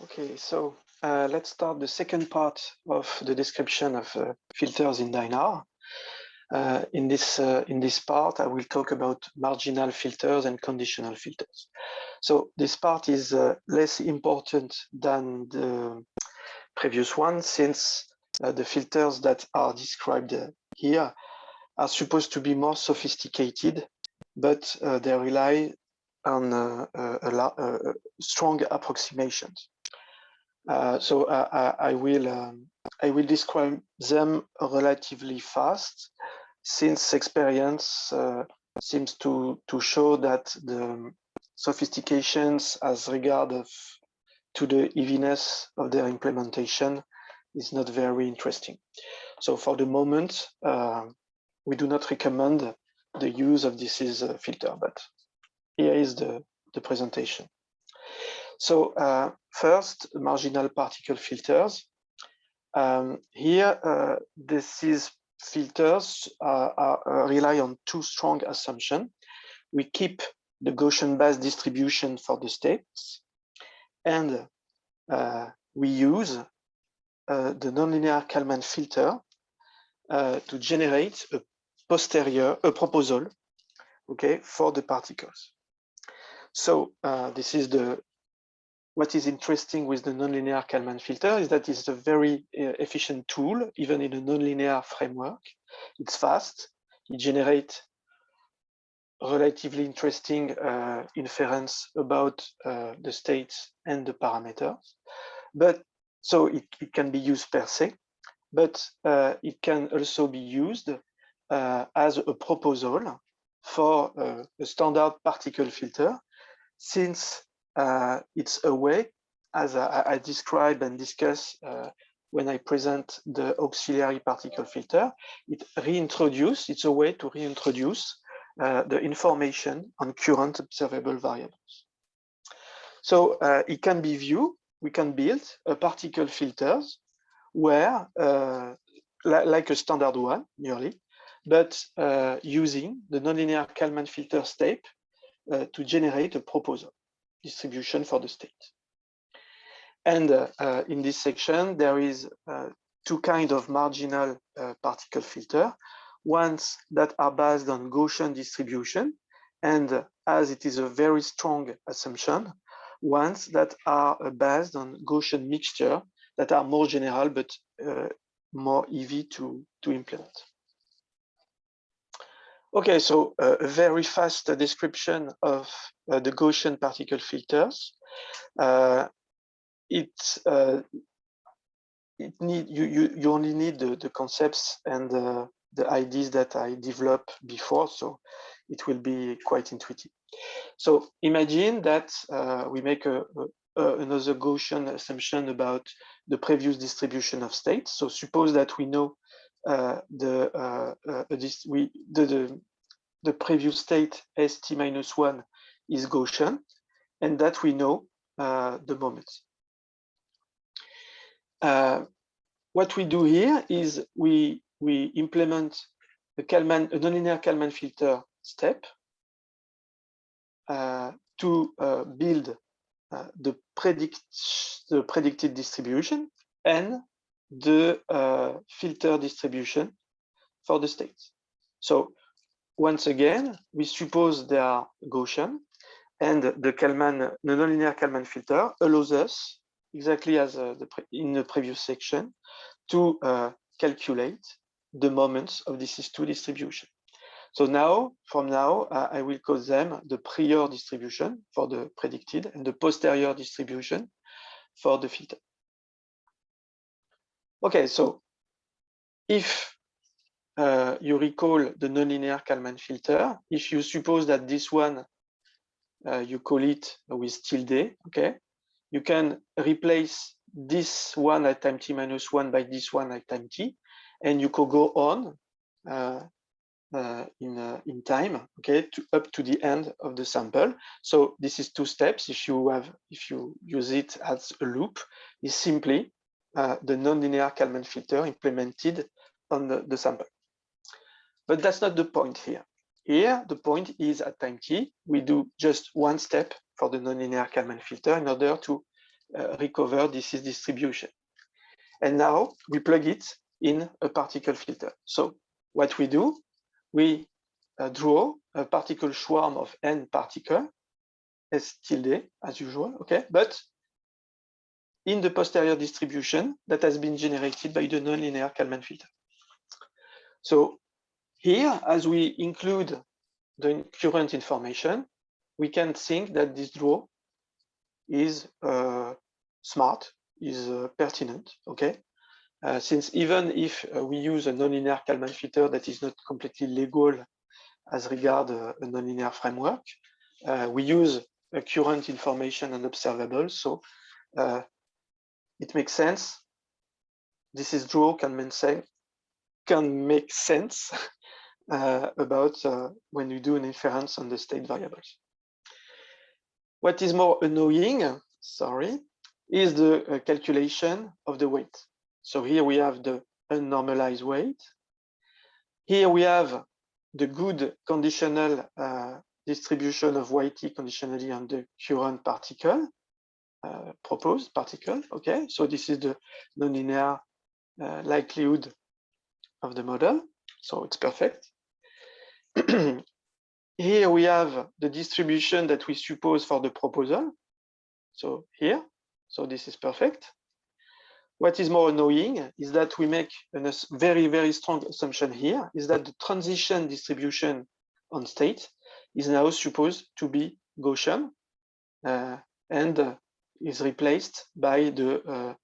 Okay, so let's start the second part of the description of filters in Nonlinear. In this part, I will talk about marginal filters and conditional filters. So this part is less important than the previous one, since the filters that are described here are supposed to be more sophisticated, but they rely on strong approximations. So I will describe them relatively fast, since experience seems to show that the sophistications as regard to the easiness of their implementation is not very interesting. So for the moment, we do not recommend the use of this filter, but here is the presentation. So first, marginal particle filters. Here, these filters rely on two strong assumptions. We keep the Gaussian-based distribution for the states, and we use the nonlinear Kalman filter to generate a proposal, okay, for the particles. So this is what is interesting with the nonlinear Kalman filter is that it's a very efficient tool, even in a nonlinear framework. It's fast. It generates relatively interesting inference about the states and the parameters. But so it can be used per se, but it can also be used as a proposal for a standard particle filter, since it's a way, as I describe and discuss when I present the auxiliary particle filter, it's a way to reintroduce the information on current observable variables. So it can be viewed, we can build a particle filters where, like a standard one, nearly, but using the nonlinear Kalman filter step to generate a proposal distribution for the state. And in this section, there is two kinds of marginal particle filter, ones that are based on Gaussian distribution, and as it is a very strong assumption, ones that are based on Gaussian mixture that are more general but more easy to implement. Okay, so a very fast description of the Gaussian particle filters. You only need the concepts and the ideas that I developed before, so it will be quite intuitive. So imagine that we make another Gaussian assumption about the previous distribution of states. So suppose that we know the previous state st-1 is Gaussian, and that we know the moments. What we do here is we implement a nonlinear Kalman filter step to build the predicted distribution and the filter distribution for the states. So once again, we suppose they are Gaussian, and the nonlinear Kalman filter allows us, exactly as in the previous section, to calculate the moments of this is2 distribution. So now, from now, I will call them the prior distribution for the predicted and the posterior distribution for the filter. Okay, so if you recall the nonlinear Kalman filter, if you suppose that this one, you call it with tilde, okay, you can replace this one at time t-1 by this one at time t, and you could go on in time, okay, up to the end of the sample. So this is two steps. If you use it as a loop, is simply the nonlinear Kalman filter implemented on the sample. But that's not the point here. Here, the point is at time t, we do just one step for the nonlinear Kalman filter in order to recover this distribution. And now we plug it in a particle filter. So what we do, we draw a particle swarm of n particle, S tilde, as usual, okay? But in the posterior distribution that has been generated by the nonlinear Kalman filter. So here, as we include the current information, we can think that this draw is smart, is pertinent, okay? Since even if we use a nonlinear Kalman filter that is not completely legal as regard a nonlinear framework, we use a current information and observable, so it makes sense. This is draw can make sense about when you do an inference on the state variables. What is more annoying, sorry, is the calculation of the weight. So here we have the unnormalized weight. Here we have the good conditional distribution of YT conditionally on the current particle, proposed particle, okay? So this is the nonlinear likelihood of the model, so it's perfect. Here we have the distribution that we suppose for the proposal. So here, so this is perfect. What is more annoying is that we make a very, very strong assumption here, is that the transition distribution on state is now supposed to be Gaussian and is replaced by the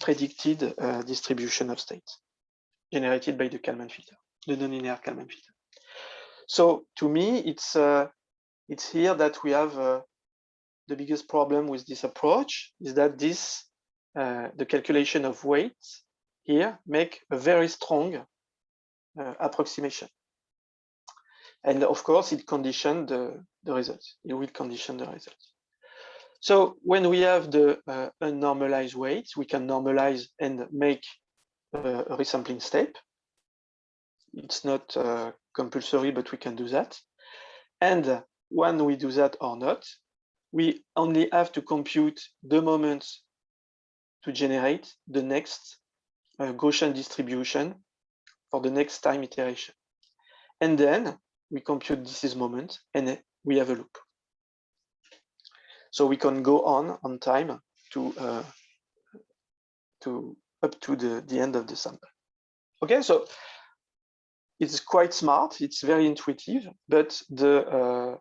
predicted distribution of state generated by the Kalman filter, the nonlinear Kalman filter. So to me, it's here that we have the biggest problem with this approach, is that this the calculation of weight here make a very strong approximation. And of course, it conditioned the results. It will condition the results. So when we have the unnormalized weights, we can normalize and make a resampling step. It's not compulsory, but we can do that. And when we do that or not, we only have to compute the moment to generate the next Gaussian distribution for the next time iteration. And then we compute this moment and we have a loop. So we can go on time to up to the end of the sample. Okay, so it's quite smart, it's very intuitive, but the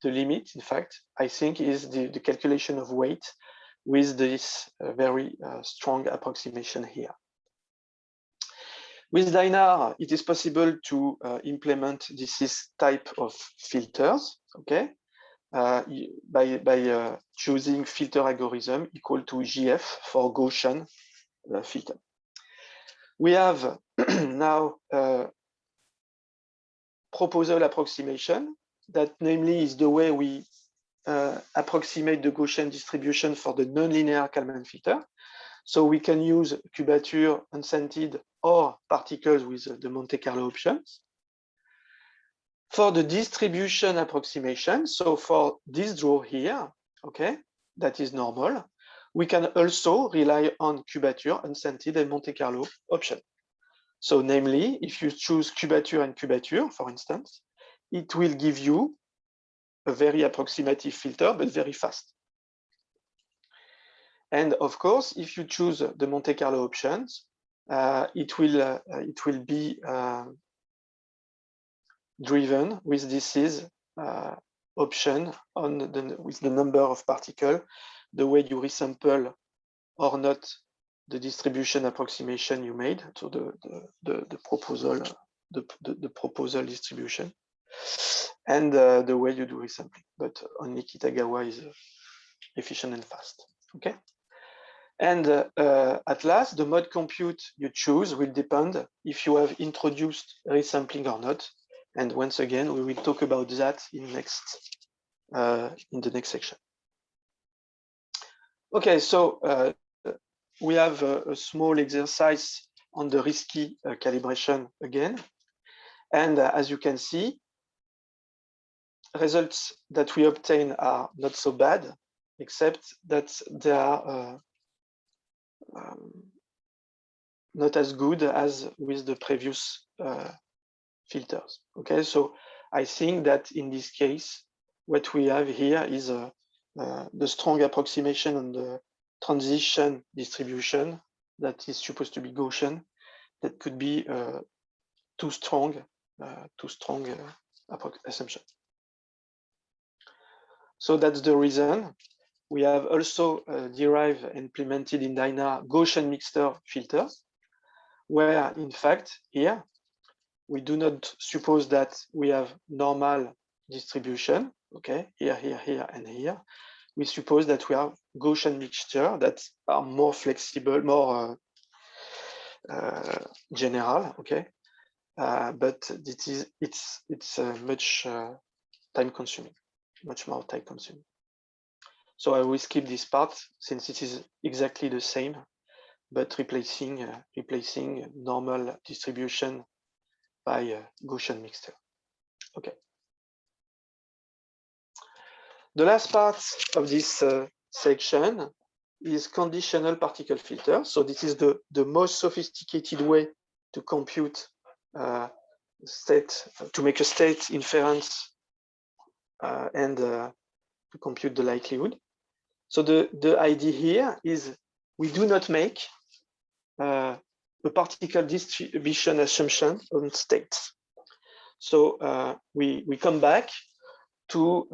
limit, in fact, I think is the calculation of weight with this very strong approximation here. With Dynar, it is possible to implement this type of filters, okay, by choosing filter algorithm equal to GF for Gaussian filter. We have now proposal approximation, that namely is the way we approximate the Gaussian distribution for the nonlinear Kalman filter. So we can use cubature, unscented, or particles with the Monte Carlo options. For the distribution approximation, so for this draw here, okay, that is normal, we can also rely on cubature, unscented, and Monte Carlo option. So namely, if you choose cubature and cubature, for instance, it will give you a very approximative filter, but very fast. And of course, if you choose the Monte Carlo options, it will be driven with this option on with the number of particles, the way you resample or not the distribution approximation you made, so the proposal distribution, and the way you do resampling. But only Kitagawa is efficient and fast. Okay. And at last, the mode compute you choose will depend if you have introduced resampling or not. And once again, we will talk about that in the next section. Okay, so we have a small exercise on the risky calibration again. And as you can see, results that we obtain are not so bad. except that they are not as good as with the previous filters. Okay, so I think that in this case, what we have here is the strong approximation on the transition distribution that is supposed to be Gaussian, that could be too strong assumption. So that's the reason we have also derived and implemented in Dyna Gaussian mixture filters, where in fact here we do not suppose that we have normal distribution, okay, here, here, here, and here. We suppose that we have Gaussian mixture that are more flexible, more general, okay, but it's much time-consuming, much more time-consuming. So I will skip this part since it is exactly the same, but replacing normal distribution by Gaussian mixture. Okay. The last part of this section is conditional particle filter. So this is the most sophisticated way to compute to make a state inference and to compute the likelihood. So the idea here is we do not make a particle distribution assumption on states. So we come back to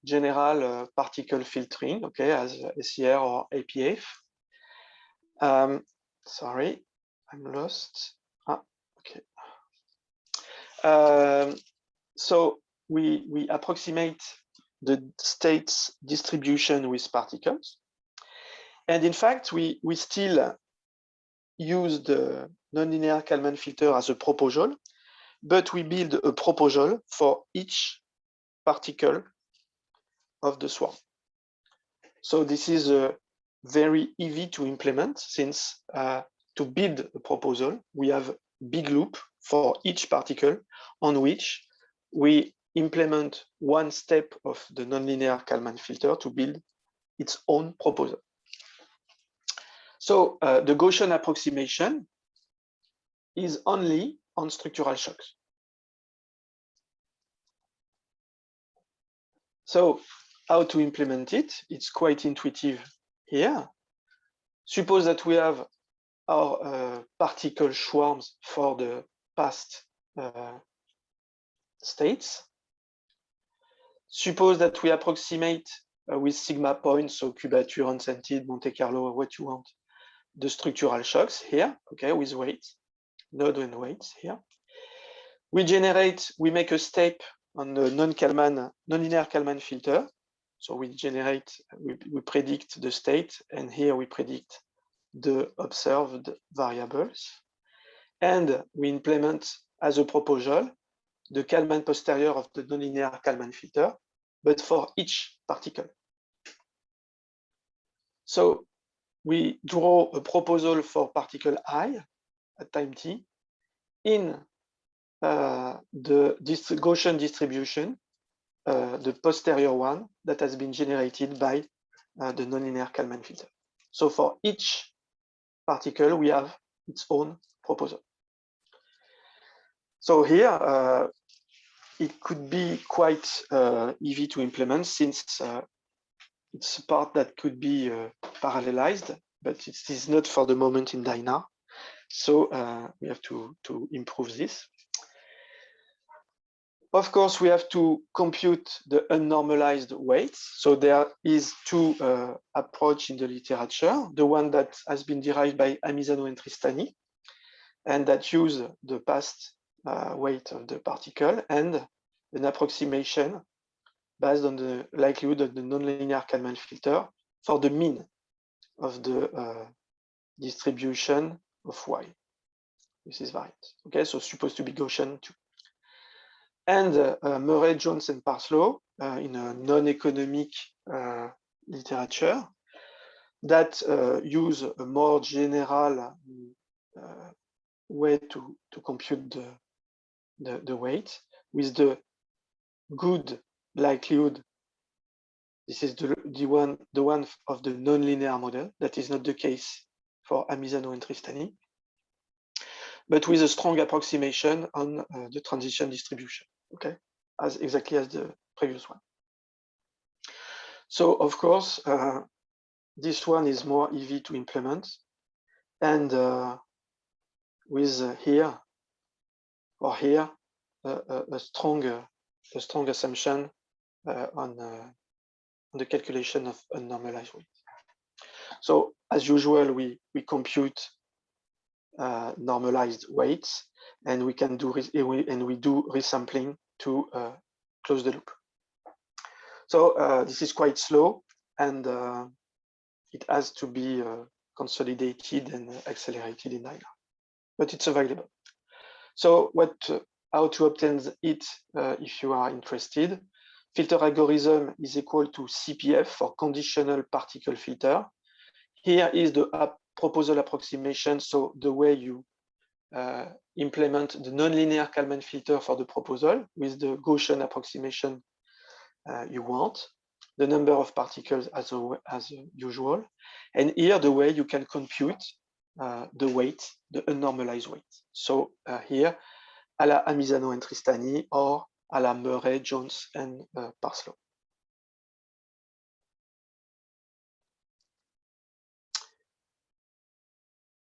general particle filtering, okay, as SCR or APF. Sorry, I'm lost. Okay. So we approximate the states distribution with particles. And in fact, we still use the nonlinear Kalman filter as a proposal, but we build a proposal for each particle of the swarm. So this is very easy to implement, since to build a proposal, we have a big loop for each particle on which we implement one step of the nonlinear Kalman filter to build its own proposal. So the Gaussian approximation is only on structural shocks. So how to implement it? It's quite intuitive here. Suppose that we have our particle swarms for the past states. Suppose that we approximate with sigma points, so cubature, unscented, Monte Carlo, or what you want, the structural shocks here, okay, with weights, node and weights here. We make a step on the nonlinear Kalman filter. So we predict the state, and here we predict the observed variables. And we implement as a proposal the Kalman posterior of the nonlinear Kalman filter, but for each particle. So we draw a proposal for particle I at time t in the Gaussian distribution, the posterior one that has been generated by the nonlinear Kalman filter. So for each particle, we have its own proposal. So here, it could be quite easy to implement, since it's a part that could be parallelized, but it is not for the moment in Dyna. So we have to improve this. Of course, we have to compute the unnormalized weights. So there is two approaches in the literature. The one that has been derived by Amisano and Tristani, and that use the past weight of the particle, and an approximation based on the likelihood of the nonlinear Kalman filter for the mean of the distribution of Y. This is variant. Okay, so supposed to be Gaussian too. And Murray, Jones, and Parslow in a non-economic literature that use a more general way to compute the weight with the good likelihood This is the one of the nonlinear model. That is not the case for Amisano and Tristani, but with a strong approximation on the transition distribution, okay, exactly as the previous one. So of course, this one is more easy to implement, and with here or here a strong assumption on the calculation of a normalized weight. So as usual, we compute normalized weights, and we can do we do resampling to close the loop. So this is quite slow, and it has to be consolidated and accelerated in Nonlinear, but it's available. So how to obtain it if you are interested? Filter algorithm is equal to CPF for conditional particle filter. Here is the proposal approximation, so the way you implement the nonlinear Kalman filter for the proposal with the Gaussian approximation you want, the number of particles as usual, and here the way you can compute the weight, the unnormalized weight. So here, à la Amisano and Tristani, or à la Murray, Jones, and Parslow.